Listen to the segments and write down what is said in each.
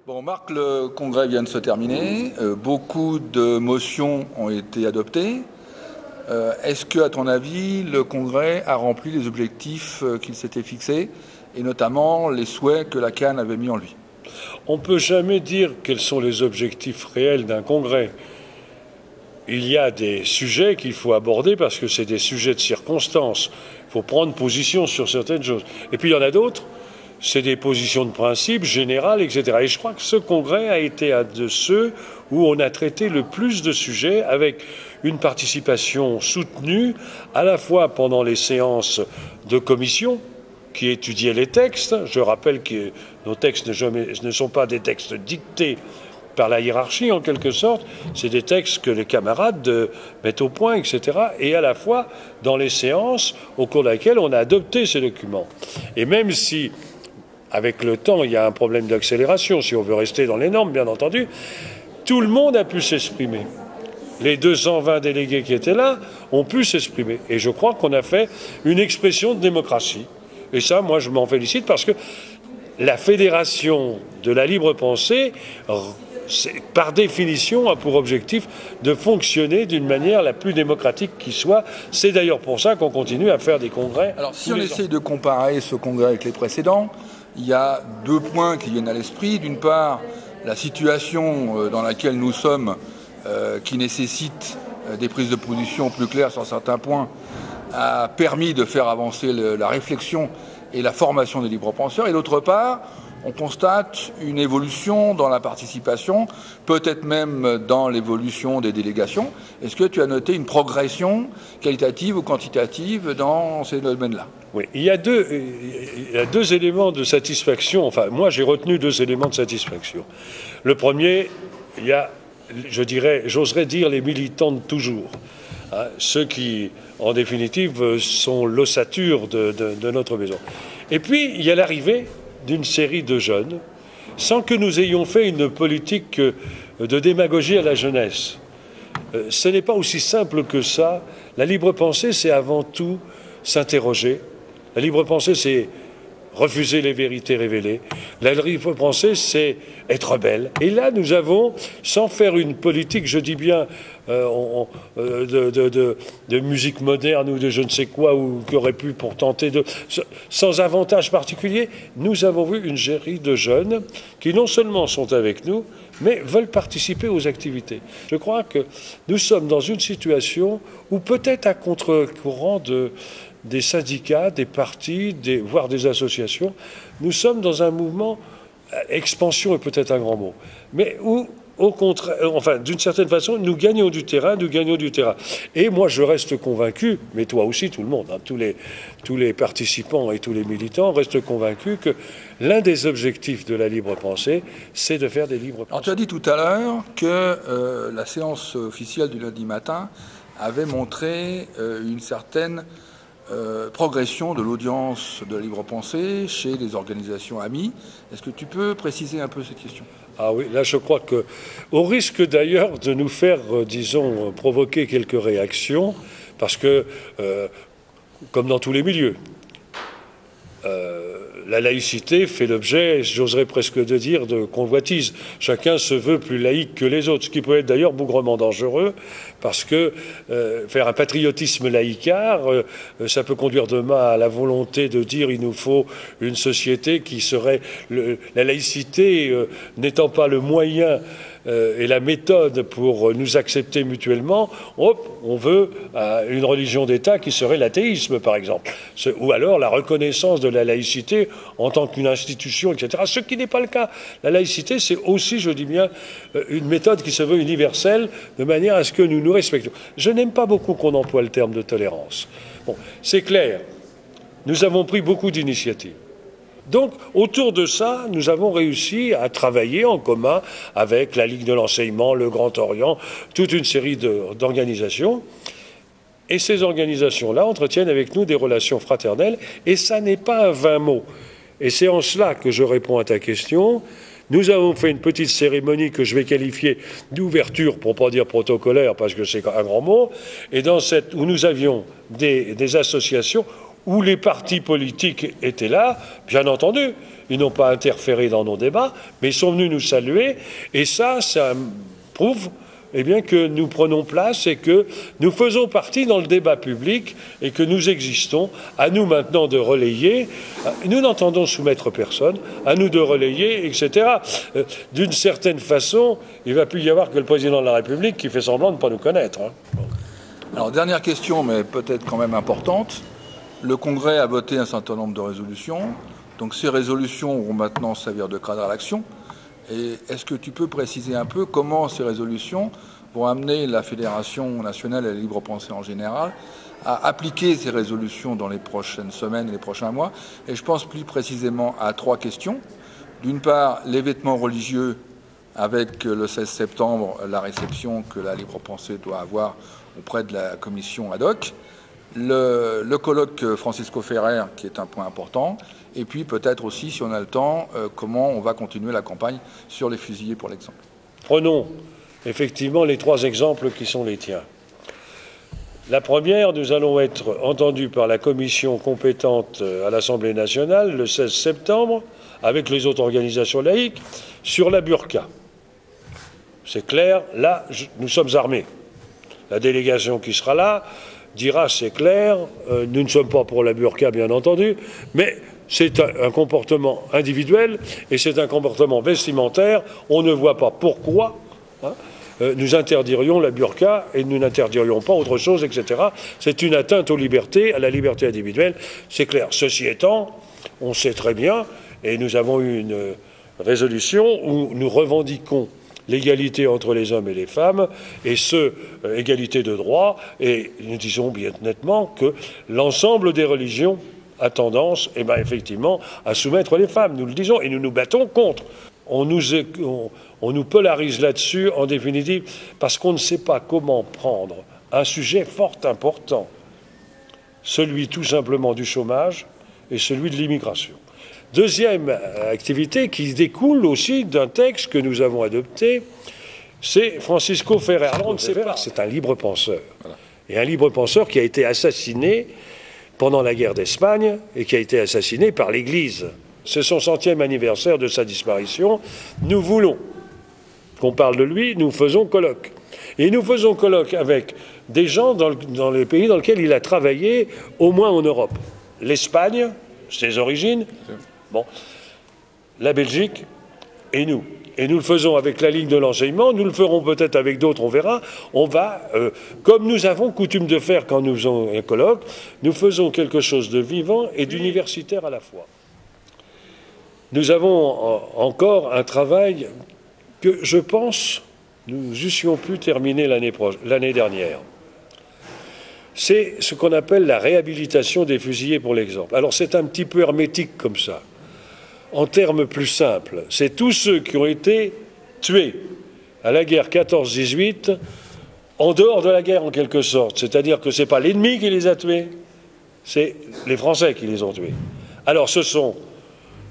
Bon, Marc, le congrès vient de se terminer. Beaucoup de motions ont été adoptées. Est-ce que, à ton avis, le congrès a rempli les objectifs qu'il s'était fixés, et notamment les souhaits que la CAN avait mis en lui? On ne peut jamais dire quels sont les objectifs réels d'un congrès. Il y a des sujets qu'il faut aborder parce que c'est des sujets de circonstance. Il faut prendre position sur certaines choses. Et puis il y en a d'autres, c'est des positions de principe générales, etc. Et je crois que ce congrès a été un de ceux où on a traité le plus de sujets avec une participation soutenue, à la fois pendant les séances de commission qui étudiaient les textes. Je rappelle que nos textes ne sont pas des textes dictés par la hiérarchie, en quelque sorte. C'est des textes que les camarades mettent au point, etc. Et à la fois dans les séances au cours desquelles on a adopté ces documents. Et même si, avec le temps, il y a un problème d'accélération, si on veut rester dans les normes, bien entendu, tout le monde a pu s'exprimer. Les 220 délégués qui étaient là ont pu s'exprimer. Et je crois qu'on a fait une expression de démocratie. Et ça, moi, je m'en félicite parce que la fédération de la libre pensée, par définition, a pour objectif de fonctionner d'une manière la plus démocratique qui soit. C'est d'ailleurs pour ça qu'on continue à faire des congrès. Alors, si on essaye de comparer ce congrès avec les précédents, il y a deux points qui viennent à l'esprit. D'une part, la situation dans laquelle nous sommes, qui nécessite des prises de position plus claires sur certains points, a permis de faire avancer la réflexion et la formation des libres penseurs. Et d'autre part, on constate une évolution dans la participation, peut-être même dans l'évolution des délégations. Est-ce que tu as noté une progression qualitative ou quantitative dans ces domaines-là? Oui, il y a deux éléments de satisfaction. Enfin, moi, j'ai retenu deux éléments de satisfaction. Le premier, il y a, j'oserais dire les militants de toujours. Hein, ceux qui, en définitive, sont l'ossature de notre maison. Et puis, il y a l'arrivée d'une série de jeunes, sans que nous ayons fait une politique de démagogie à la jeunesse. Ce n'est pas aussi simple que ça. La libre pensée, c'est avant tout s'interroger. La libre pensée, c'est refuser les vérités révélées. La libre pensée, c'est être belle. Et là, nous avons, sans faire une politique, je dis bien, de musique moderne ou de je ne sais quoi, ou qui aurait pu pour tenter de... Sans avantage particulier, nous avons vu une série de jeunes qui non seulement sont avec nous, mais veulent participer aux activités. Je crois que nous sommes dans une situation où peut-être à contre-courant des syndicats, des partis, voire des associations, nous sommes dans un mouvement, expansion est peut-être un grand mot, mais où, au contraire, enfin, d'une certaine façon, nous gagnons du terrain. Et moi, je reste convaincu, mais toi aussi, tout le monde, hein, tous les participants et tous les militants restent convaincus que l'un des objectifs de la libre pensée, c'est de faire des libres pensées. Alors, tu as dit tout à l'heure que la séance officielle du lundi matin avait montré une certaine progression de l'audience de la libre pensée chez les organisations amies. Est-ce que tu peux préciser un peu cette question? Ah oui, là je crois que, au risque d'ailleurs de nous faire, disons, provoquer quelques réactions, parce que, comme dans tous les milieux, la laïcité fait l'objet, j'oserais presque de dire, de convoitises. Chacun se veut plus laïque que les autres, ce qui peut être d'ailleurs bougrement dangereux, parce que faire un patriotisme laïcard, ça peut conduire demain à la volonté de dire il nous faut une société qui serait... la laïcité n'étant pas le moyen et la méthode pour nous accepter mutuellement, on veut une religion d'État qui serait l'athéisme, par exemple. Ou alors la reconnaissance de la laïcité en tant qu'une institution, etc. Ce qui n'est pas le cas. La laïcité, c'est aussi, je dis bien, une méthode qui se veut universelle, de manière à ce que nous nous respections. Je n'aime pas beaucoup qu'on emploie le terme de tolérance. Bon, c'est clair. Nous avons pris beaucoup d'initiatives. Donc, autour de ça, nous avons réussi à travailler en commun avec la Ligue de l'enseignement, le Grand Orient, toute une série d'organisations. Et ces organisations-là entretiennent avec nous des relations fraternelles, et ça n'est pas un vain mot. Et c'est en cela que je réponds à ta question. Nous avons fait une petite cérémonie que je vais qualifier d'ouverture, pour ne pas dire protocolaire, parce que c'est un grand mot, et où nous avions des associations où les partis politiques étaient là, bien entendu. Ils n'ont pas interféré dans nos débats, mais ils sont venus nous saluer. Et ça prouve bien, que nous prenons place et que nous faisons partie dans le débat public et que nous existons. À nous maintenant de relayer. Nous n'entendons soumettre personne. À nous de relayer, etc. D'une certaine façon, il ne va plus y avoir que le président de la République qui fait semblant de ne pas nous connaître. Alors, dernière question, mais peut-être quand même importante. Le Congrès a voté un certain nombre de résolutions. Donc ces résolutions vont maintenant servir de cadre à l'action. Et est-ce que tu peux préciser un peu comment ces résolutions vont amener la Fédération nationale et la libre pensée en général à appliquer ces résolutions dans les prochaines semaines et les prochains mois? Et je pense plus précisément à 3 questions. D'une part, les vêtements religieux, avec le 16 septembre, la réception que la libre pensée doit avoir auprès de la commission ad hoc. Le colloque Francisco Ferrer, qui est un point important, et puis peut-être aussi, si on a le temps, comment on va continuer la campagne sur les fusillés, pour l'exemple. Prenons effectivement les 3 exemples qui sont les tiens. La première, nous allons être entendus par la commission compétente à l'Assemblée nationale le 16 septembre, avec les autres organisations laïques, sur la burqa. C'est clair, là, nous sommes armés. La délégation qui sera là dira, c'est clair, nous ne sommes pas pour la burqa, bien entendu, mais c'est un comportement individuel et c'est un comportement vestimentaire. On ne voit pas pourquoi nous interdirions la burqa et nous n'interdirions pas autre chose, etc. C'est une atteinte aux libertés, à la liberté individuelle, c'est clair. Ceci étant, on sait très bien, et nous avons eu une résolution où nous revendiquons l'égalité entre les hommes et les femmes, et égalité de droit, et nous disons bien nettement que l'ensemble des religions a tendance, effectivement, à soumettre les femmes. Nous le disons, et nous nous battons contre. On nous polarise là-dessus, en définitive, parce qu'on ne sait pas comment prendre un sujet fort important, celui tout simplement du chômage et celui de l'immigration. Deuxième activité qui découle aussi d'un texte que nous avons adopté, c'est Francisco Ferrer. Alors on ne sait pas, c'est un libre penseur. Voilà. Et un libre penseur qui a été assassiné pendant la guerre d'Espagne et qui a été assassiné par l'Église. C'est son 100e anniversaire de sa disparition. Nous voulons qu'on parle de lui, nous faisons colloque. Et nous faisons colloque avec des gens dans les pays dans lesquels il a travaillé, au moins en Europe. L'Espagne, ses origines, bon, la Belgique et nous. Et nous le faisons avec la Ligue de l'enseignement, nous le ferons peut-être avec d'autres, on verra. On va, comme nous avons coutume de faire quand nous faisons un colloque, nous faisons quelque chose de vivant et d'universitaire à la fois. Nous avons encore un travail que, je pense, nous eussions pu terminer l'année dernière. C'est ce qu'on appelle la réhabilitation des fusillés, pour l'exemple. Alors c'est un petit peu hermétique comme ça. En termes plus simples, c'est tous ceux qui ont été tués à la guerre 14-18, en dehors de la guerre en quelque sorte. C'est-à-dire que ce n'est pas l'ennemi qui les a tués, c'est les Français qui les ont tués. Alors ce sont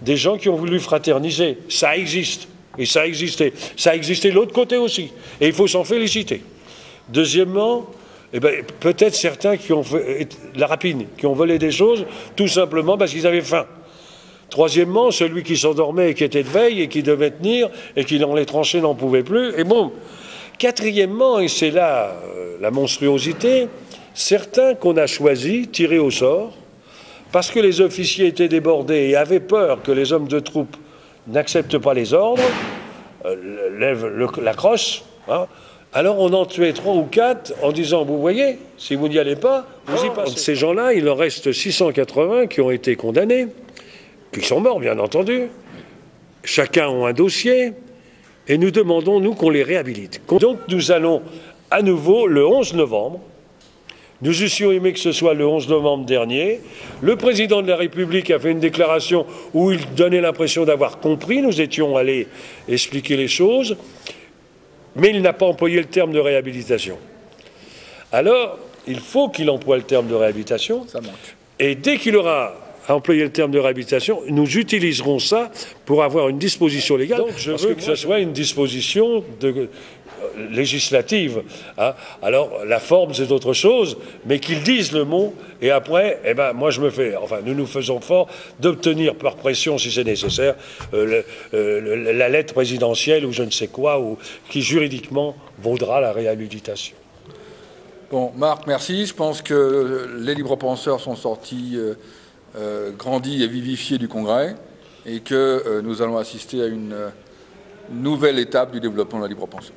des gens qui ont voulu fraterniser. Ça existe. Et ça a existé. Ça a existé de l'autre côté aussi. Et il faut s'en féliciter. Deuxièmement, peut-être certains qui ont fait la rapine, qui ont volé des choses, tout simplement parce qu'ils avaient faim. Troisièmement, celui qui s'endormait et qui était de veille et qui devait tenir et qui dans les tranchées n'en pouvait plus, et boum. Quatrièmement, et c'est là la monstruosité, certains qu'on a choisis, tirés au sort, parce que les officiers étaient débordés et avaient peur que les hommes de troupe n'acceptent pas les ordres, lèvent la crosse, alors on en tuait 3 ou 4 en disant, vous voyez, si vous n'y allez pas, vous y passez. Ces gens-là, il en reste 680 qui ont été condamnés, qui sont morts, bien entendu. Chacun a un dossier, et nous demandons, nous, qu'on les réhabilite. Donc nous allons, à nouveau, le 11 novembre, nous eussions aimé que ce soit le 11 novembre dernier, le président de la République a fait une déclaration où il donnait l'impression d'avoir compris, nous étions allés expliquer les choses, mais il n'a pas employé le terme de réhabilitation. Alors, il faut qu'il emploie le terme de réhabilitation, ça manque. Et dès qu'il aura employé le terme de réhabilitation, nous utiliserons ça pour avoir une disposition légale. Donc je veux que ce soit une disposition législative. Hein. Alors, la forme, c'est autre chose, mais qu'ils disent le mot, et après, eh ben, moi, nous nous faisons fort d'obtenir par pression, si c'est nécessaire, la lettre présidentielle ou je ne sais quoi, qui juridiquement vaudra la réhabilitation. Bon, Marc, merci. Je pense que les libres-penseurs sont sortis grandis et vivifiés du Congrès et que nous allons assister à une nouvelle étape du développement de la libre-pensée.